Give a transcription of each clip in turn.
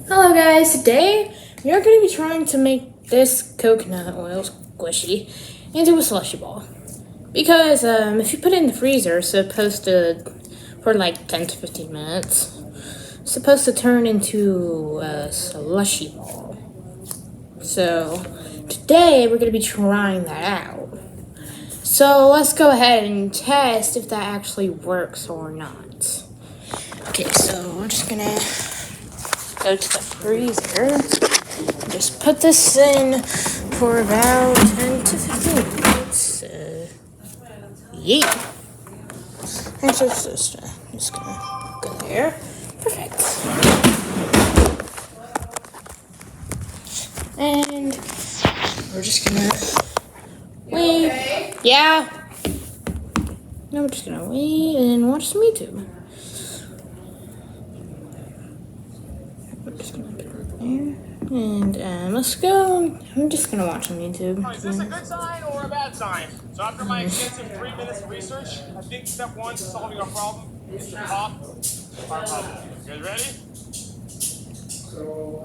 Hello guys, today we are going to be trying to make this coconut oil squishy into a slushy ball. Because if you put it in the freezer, it's supposed to, for like 10 to 15 minutes, it's supposed to turn into a slushy ball. So today we're going to be trying that out. So let's go ahead and test if that actually works or not. Okay, so we're just gonna go to the freezer. Just put this in for about 10 to 15 minutes. Yeah. And so just gonna go there. Perfect. And we're just gonna wait. Okay. Yeah. No, we're just gonna wait and watch some YouTube. We're just gonna put it there. And let's go. I'm just gonna watch on YouTube. Is this a good sign or a bad sign? So after my extensive 3 minutes of research, I think step one to solving our problem is to pop our bubble. You guys ready? Oh,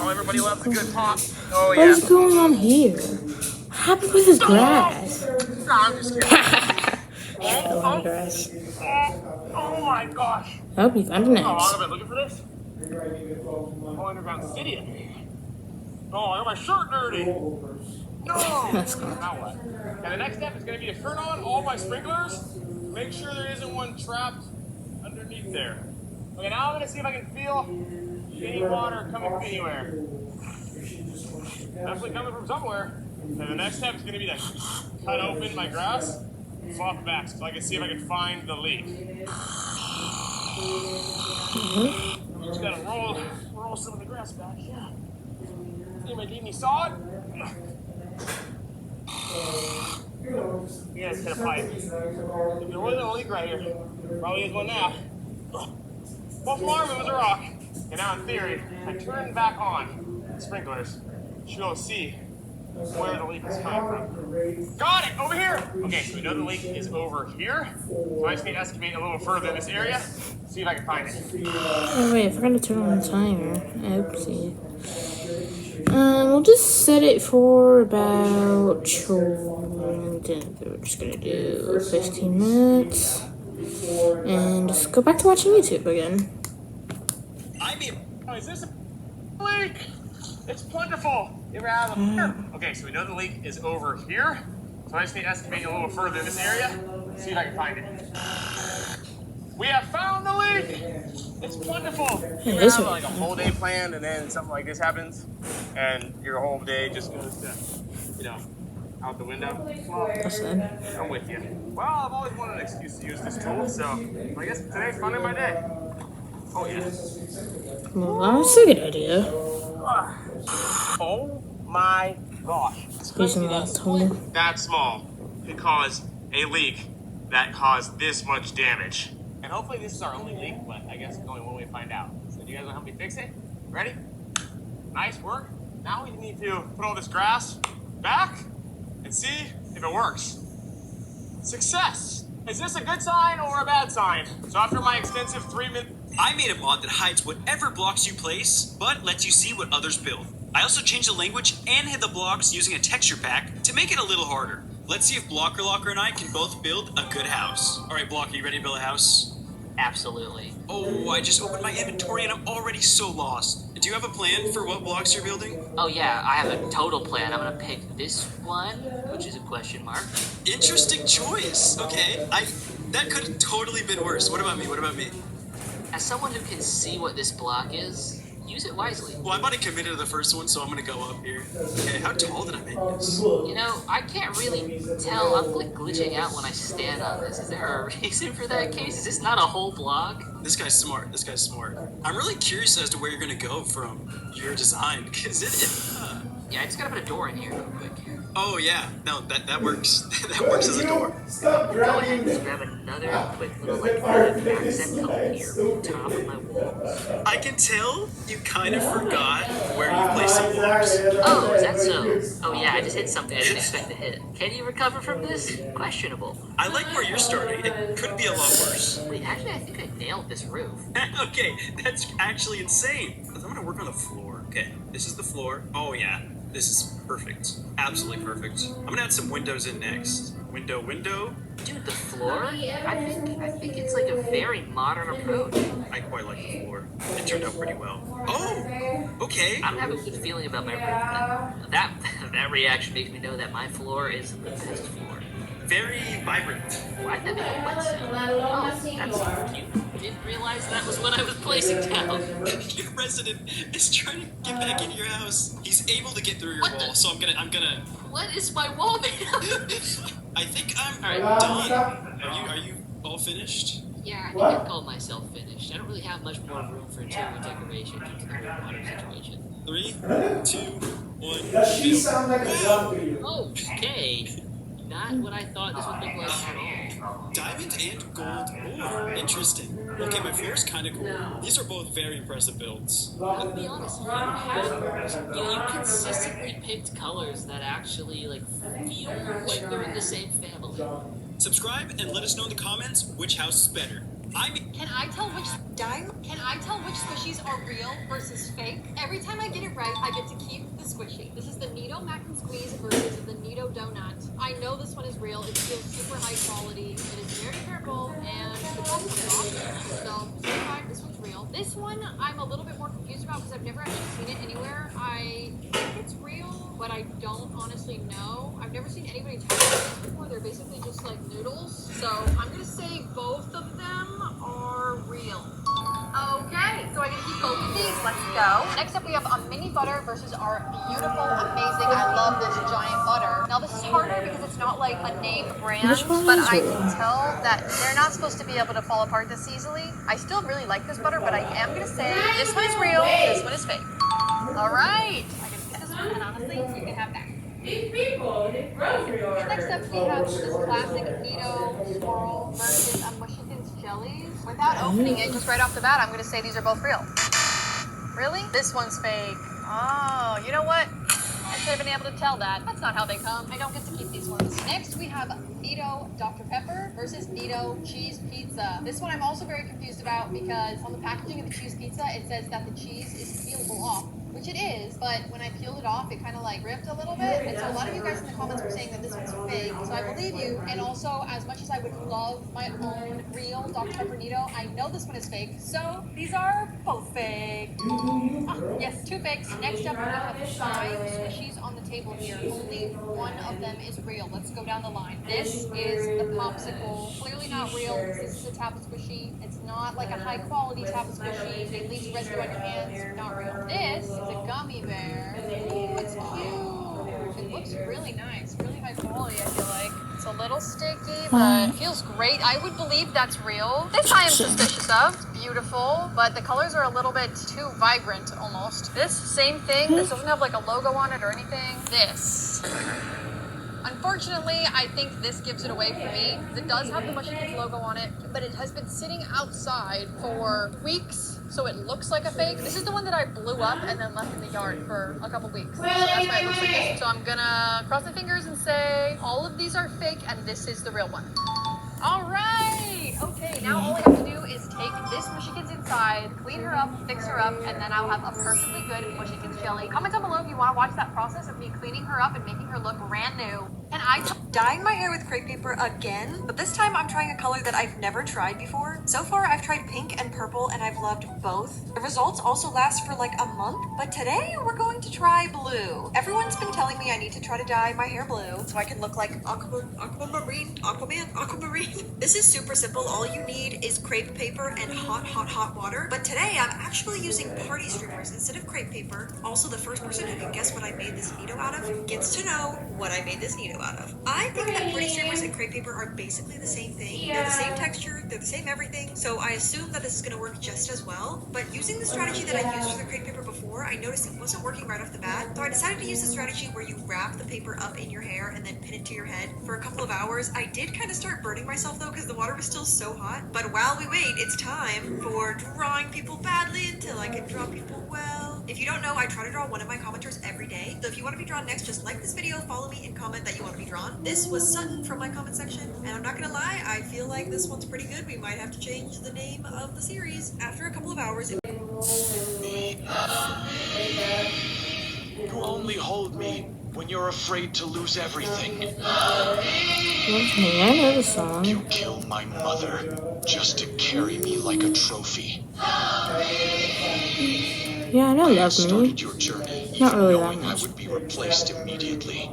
everybody loves a good pop. Oh yeah. What is going on here? What happened with his grass? No, I'm just kidding. Grass. Oh my gosh. I hope you found an How long egg. have I been looking for this? Oh, underground city. Oh, I got my shirt dirty. No. That's cool. Now what? And the next step is going to be to turn on all my sprinklers. Make sure there isn't one trapped underneath there. Okay, now I'm going to see if I can feel any water coming from anywhere. Definitely coming from somewhere. And the next step is going to be to cut open my grass, swap it back so I can see if I can find the leak. Just gotta roll some of the grass back. Yeah. Anybody need any sod? You guys hit a pipe. If there wasn't a leak right here, probably is one now. False alarm, it was a rock. And now in theory, I turn back on the sprinklers. You will see where the leak is coming from. Got it! Over here! Okay, so we know the leak is over here. So I just need to estimate a little further in this area. See if I can find it. Oh wait, I forgot to turn on the timer. Oopsie. We'll just set it for about. We're just gonna do 15 minutes. And just go back to watching YouTube again. Oh, is this a leak? It's plentiful. You ever have a... Okay, so we know the leak is over here. So I just need to estimate a little further in this area. See if I can find it. We have found the leak. It's plentiful. You ever have like a whole day planned and then something like this happens and your whole day just goes to, out the window? Well, I'm with you. Well, I've always wanted an excuse to use this tool, so I guess today's finally my day. Oh yeah. Well, that's a good idea. Oh my gosh. Using that tool. That small could cause a leak that caused this much damage. And hopefully this is our only leak, but I guess it's only one way to find out. So do you guys want to help me fix it? Ready? Nice work. Now we need to put all this grass back and see if it works. Success! Is this a good sign or a bad sign? So after my extensive 3 minutes... I made a mod that hides whatever blocks you place, but lets you see what others build. I also changed the language and hid the blocks using a texture pack to make it a little harder. Let's see if Blocker Locker and I can both build a good house. All right, Blocker, you ready to build a house? Absolutely. Oh, I just opened my inventory and I'm already so lost. Do you have a plan for what blocks you're building? Oh yeah, I have a total plan. I'm gonna pick this one, which is a question mark. Interesting choice. Okay, that could have totally been worse. What about me? As someone who can see what this block is, use it wisely. Well, I'm already committed to the first one, so I'm gonna go up here. Okay, how tall did I make this? You know, I can't really tell. I'm like glitching out when I stand on this. Is there a reason for that case? Is this not a whole block? This guy's smart. I'm really curious as to where you're gonna go from your design, because Yeah, I just gotta put a door in here real quick. Oh yeah, no, that works. That works as a door. Go ahead and just grab another quick little like accent color here, top of my walls. I can tell you kind of forgot where you placed some blocks. Oh, is that so? Oh yeah, I just hit something I didn't expect to hit. Can you recover from this? Questionable. I like where you're starting. It could be a lot worse. Wait, actually, I think I nailed this roof. Okay, that's actually insane. I'm gonna work on the floor. Okay, this is the floor. Oh yeah, this is perfect. Absolutely perfect. I'm gonna add some windows in next. Window. Dude, the floor? I think it's like a very modern approach. I quite like the floor. It turned out pretty well. Oh, okay. I don't have a good feeling about my roof. That reaction makes me know that my floor is the best floor. Very vibrant. Why'd that make a wet sound? Oh, that's cute. Didn't realize that was what I was placing down. Your resident is trying to get back into your house. He's able to get through your What wall, the- so I'm gonna. What is my wall made of? I think I'm Alright. done. Are you all finished? Yeah, I think I called myself finished. I don't really have much more room for interior decoration due to the whole water situation. 3, 2, 1. Does she go. sound like a dog to you? Okay. Not what I thought this would look like at all. Diamond and gold ore. Interesting. Okay, my floor's kind of cool. These are both very impressive builds. I'll be honest, you consistently picked colors that actually like feel like they're in the same family. Subscribe and let us know in the comments which house is better. Can I tell which squishies are real versus fake? Every time I get it right, I get to keep the squishy. This is the Neato Mac and Squeeze versus the Neato Donut. I know this one is real. It feels super high quality. It is very purple and the top is awesome. So certified, this one's real. This one I'm a little bit more confused about because I've never actually seen it anywhere. I think it's real, but I don't honestly know. I've never seen anybody try these before. They're basically just like noodles. So I'm gonna say both of them are real. Okay, so I can keep both of these. Let's go. Next up, we have a mini butter versus our beautiful, amazing. I love this giant butter. Now this is harder because it's not like a name brand, Which one but is I it? can tell that they're not supposed to be able to fall apart this easily. I still really like this butter, but I am gonna say this one is real, this one is fake. All right, I can get this one, and honestly, you can have that. These people, this grocery order. Next up, we have this classic Neato swirl versus a Mushikins jellies. Without opening it, just right off the bat, I'm going to say these are both real. Really? This one's fake. Oh, you know what? I should have been able to tell that. That's not how they come. I don't get to keep these ones. Next, we have Neato Dr. Pepper versus Neato Cheese Pizza. This one I'm also very confused about because on the packaging of the cheese pizza, it says that the cheese is peelable off, which it is, but when I peeled it off, it kind of like ripped a little bit. And so a lot of you guys in the comments were saying that this one's fake, so I believe you. And also, as much as I would love my own real Dr. Pepper Neato, I know this one is fake, so these are both fake. Yes, two fakes. Next up, we have 5 squishies on the table here. Only one of them is real. Let's go down the line. This is the popsicle. Clearly not real. This is a Tappa squishy. It's not like a high quality Tappa squishy. It leaves residue on your hands. Not real. This is a gummy bear. Ooh, it's cute. It looks really nice. Really high quality, I feel like. It's a little sticky, but it feels great. I would believe that's real. This I am suspicious of. It's beautiful, but the colors are a little bit too vibrant almost. This, same thing. This doesn't have like a logo on it or anything. This. Unfortunately, I think this gives it away for me. It does have the Mushikins logo on it, but it has been sitting outside for weeks, so it looks like a fake. This is the one that I blew up and then left in the yard for a couple weeks. So that's why it looks like this. So I'm gonna cross my fingers and say all of these are fake and this is the real one. All right. Okay, now all I have to do is take this Mushikins inside, clean her up, fix her up, and then I'll have a perfectly good Mushikins jelly. Comment down below if you want to watch that process of me cleaning her up and making her look brand new. And Dyeing my hair with crepe paper again, but this time I'm trying a color that I've never tried before. So far I've tried pink and purple and I've loved both. The results also last for like a month, but today we're going to try blue. Everyone's been telling me I need to try to dye my hair blue so I can look like aquamarine. This is super simple. All you need is crepe paper and hot water. But today I'm actually using party streamers instead of crepe paper. Also, the first person who can guess what I made this Neato out of gets to know what I made this Neato video out of. I think that pretty streamers and crepe paper are basically the same thing. They're the same texture, they're the same everything, so I assume that this is gonna work just as well. But using the strategy that I used for the crepe paper before, I noticed it wasn't working right off the bat. So I decided to use the strategy where you wrap the paper up in your hair and then pin it to your head for a couple of hours. I did kind of start burning myself though because the water was still so hot. But while we wait, it's time for drawing people badly until I can draw people well. If you don't know, I try to draw one of my commenters every day. So if you want to be drawn next, just like this video, follow me, and comment that you want to be drawn. This was Sutton from my comment section, and I'm not gonna lie, I feel like this one's pretty good. We might have to change the name of the series. After a couple of hours, You only hold me when you're afraid to lose everything. Okay, I know the song. You killed my mother just to carry me like a trophy. Yeah, I know I Love Me. started your journey Not even really that knowing I much. would be replaced immediately.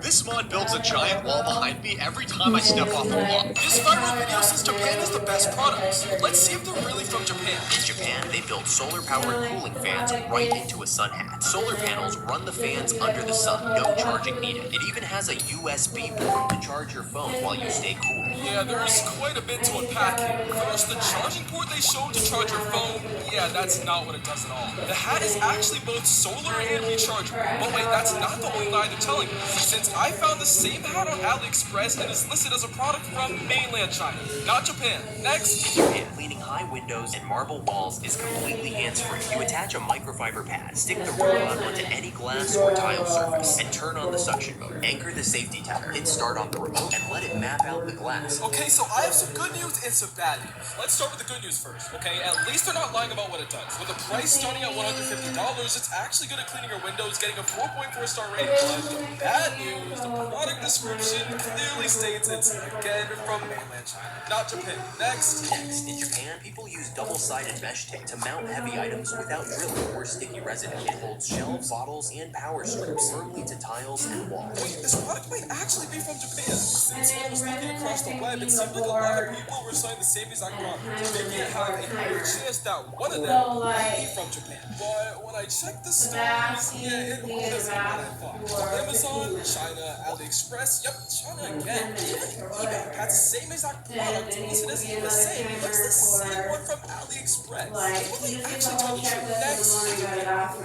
This mod builds a giant wall behind me every time I step off a block. This viral video says Japan is the best products. Let's see if they're really from Japan. In Japan, they built solar-powered cooling fans right into a sun hat. Solar panels run the fans under the sun, no charging needed. It even has a USB port to charge your phone while you stay cool. Yeah, there's quite a bit to unpack here. First, the charging port they showed to charge your phone, yeah, that's not what it does at all. The hat is actually both solar and rechargeable. But wait, that's not the only lie they're telling me. Since I found the same hat on AliExpress and is listed as a product from mainland China, not Japan. Next. In Japan, cleaning high windows and marble walls is completely hands-free. You attach a microfiber pad, stick the robot onto any glass or tile surface, and turn on the suction mode. Anchor the safety tower, hit start on the remote, and let it map out the glass. Okay, so I have some good news and some bad news. Let's start with the good news first, okay? At least they're not lying about what it does. With a price starting at $150, it's actually good at cleaning your windows, getting a 4.4 star rating. But the bad news, the product description clearly states it's, again, from mainland China, not Japan. Next. In Japan, people use double-sided mesh tape to mount heavy items without drilling or sticky residue. It holds shelves, bottles, and power strips firmly to tiles and walls. Wait, this product might actually be from Japan. Since I was looking across the web, it seemed like a lot of people were selling the same exact product, making it have a higher chance that one of them might be from Japan. But when I checked the stores, yeah, it wasn't what I thought. Amazon, China, AliExpress, yep, China again. Even eBay had the same exact product listed as the same. Looks the same one from AliExpress. Will they actually tell the truth? Next.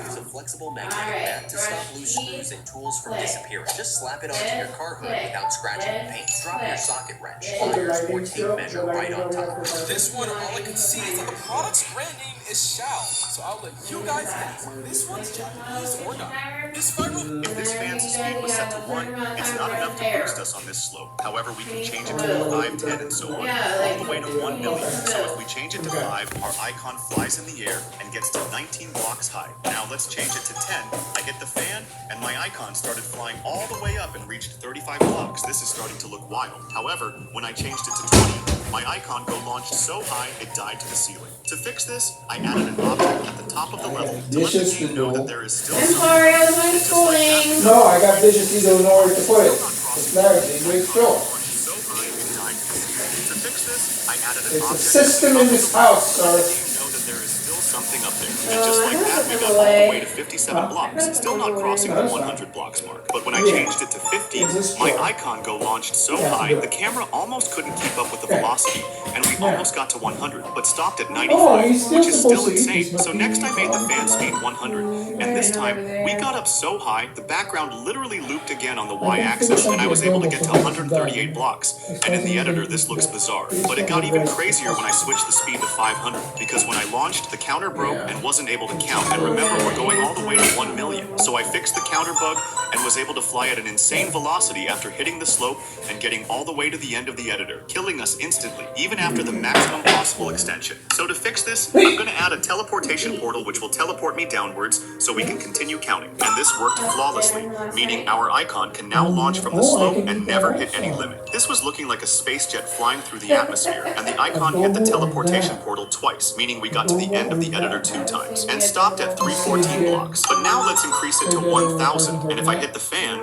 Use a flexible magnetic mat to stop loose screws and tools from disappearing. Just slap it onto your car hood without scratching the paint. Drop your socket wrench, pliers, or tape measure right on top. This one, all I can see is that the product's brand name is Shao. So I'll let you guys guess if this one's Japanese or not. This viral. If this fan's speed was set to 1, it's not enough to boost us on this slope. However, we can change it to 5, 10, and so on, all the way to 1 million. So if we change it to 5, our icon flies in the air and gets to 19 blocks high. Now let's change it to 10. I hit the fan, and my icon started flying all the way up and reached 35 blocks. This is starting to look wild. However, when I changed it to 20, my icon go launched so high it died to the ceiling. To fix this, I added an object at the top of the level to let the game know that there is still I'm sorry, I was going to schooling. No, I got dishes to do in order to put it. It's clarity, great show. so high it died to the ceiling. To fix this, I added an It's a object system in this house, sir. know that there is still something up there. And just like that, we got all the way to 57 blocks. Still not crossing the 100 blocks mark. But when I changed it to 50, my icon go launched so high, the camera almost couldn't keep up with the velocity. And we almost got to 100, but stopped at 95, which is still insane. So next I made the fan speed 100. And this time, we got up so high, the background literally looped again on the y-axis, and I was able to get to 138 blocks. And in the editor, this looks bizarre. But it got even crazier when I switched the speed to 500, because when I launched, the counter broke and wasn't able to count. And remember, we're going all the way to 1 million. So I fixed the counter bug and was able to fly at an insane velocity after hitting the slope and getting all the way to the end of the editor, killing us instantly, even after the maximum possible extension. So to fix this, I'm going to add a teleportation portal which will teleport me downwards so we can continue counting. And this worked flawlessly, meaning our icon can now launch from the slope and never hit any limit. This was looking like a space jet flying through the atmosphere, and the icon hit the teleportation portal twice, meaning we got to the end of the editor 2 times. times and stopped at 314 blocks. But now let's increase it to 1,000. And if I hit the fan,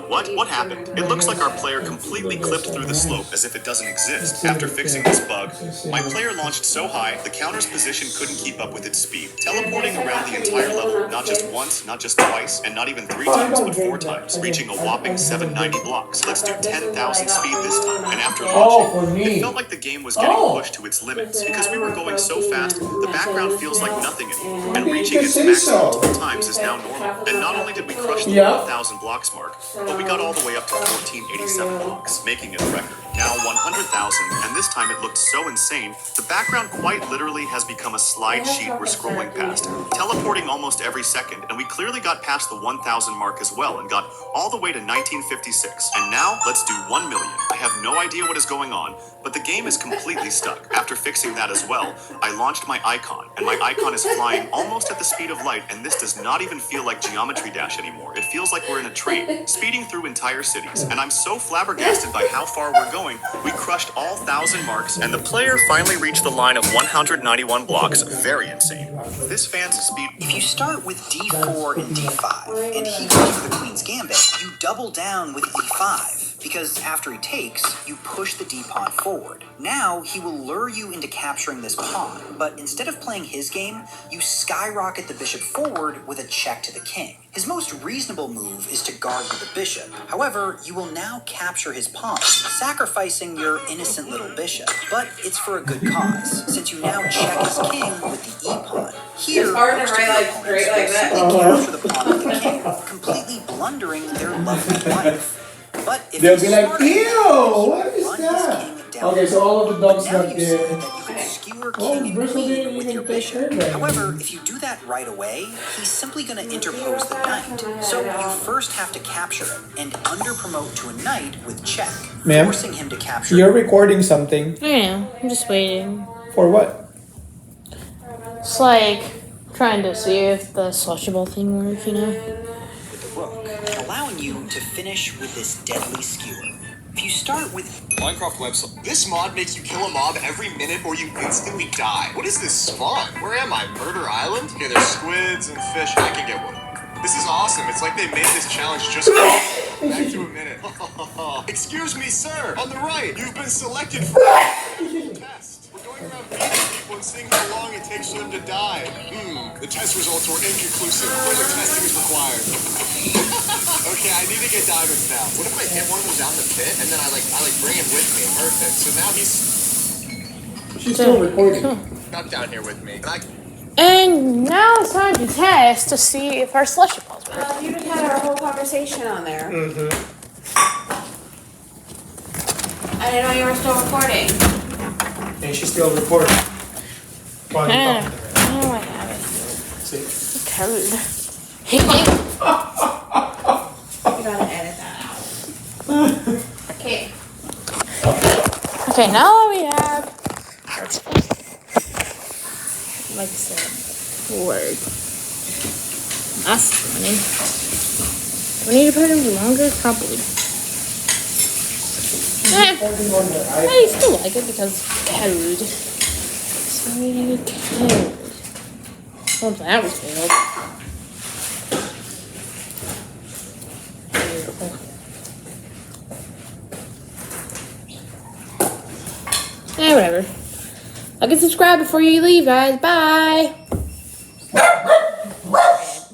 what happened? It looks like our player completely clipped through the slope as if it doesn't exist. After fixing this bug, my player launched so high, the counter's position couldn't keep up with its speed, teleporting around the entire level, not just once, not just twice, and not even 3 times, but 4 times, reaching a whopping 790 blocks. Let's do 10,000 speed this time. And after launching, it felt like the game was getting pushed to its limits. Because we were going so fast, the background feels like nothing anymore. And reaching its max multiple times is now normal. And not only did we crush the 1,000 blocks mark, but we got all the way up to 1487 blocks, making it a record. Now 100,000, and this time it looked so insane, the background quite literally has become a slide sheet we're scrolling past, teleporting almost every second, and we clearly got past the 1,000 mark as well and got all the way to 1956. And now, let's do 1 million. I have no idea what is going on, but the game is completely stuck. After fixing that as well, I launched my icon, and my icon is flying almost at the speed of light, and this does not even feel like Geometry Dash anymore. It feels like we're in a train, speeding through entire cities, and I'm so flabbergasted by how far we're going. We crushed all 1,000 marks, and the player finally reached the line of 191 blocks. Very insane. This fan's speed... If you start with d4 and d5, and he goes for the Queen's Gambit, you double down with e5. Because after he takes, you push the d-pawn forward. Now, he will lure you into capturing this pawn, but instead of playing his game, you skyrocket the bishop forward with a check to the king. His most reasonable move is to guard with the bishop. However, you will now capture his pawn, sacrificing your innocent little bishop. But it's for a good cause, since you now check his king with the e-pawn. Here, it's hard to write like straight like that. They capture the pawn of the king, completely blundering their lovely wife. But if they'll be like, ew, what is that? Okay, so all of the dogs got there. You can skewer king and queen with your bishop. However, if you do that right away, he's simply going to interpose the knight. So you first have to capture him and under-promote to a knight with check, forcing him to capture. You're recording something. I know. I'm just waiting. For what? It's like trying to see if the slushie ball thing works, you know? Allowing you to finish with this deadly skewer. If you start with Minecraft website. This mod makes you kill a mob every minute or you instantly die. What is this spawn? Where am I? Murder Island? Okay, there's squids and fish. I can get one. This is awesome. It's like they made this challenge just for me. Back to a minute. Excuse me, sir. On the right, you've been selected for a test. We're going around beating people and seeing how long it takes for them to die. The test results were inconclusive. Further testing is required. Okay, I need to get diamonds now. What if I hit one of them down the pit and then I bring him with me? Perfect. So now She's still recording. Not down here with me. And now it's time to test to see if our slushie balls work. You just had our whole conversation on there. I didn't know you were still recording. And she's still recording. Oh, I have it. See? Code. You gotta edit that out. Okay. Okay, now we have like I said, word. That's funny. We need to put them longer, probably. I still like it because code. So we need code. Well, that was failed. Whatever. Like and subscribe before you leave, guys. Bye.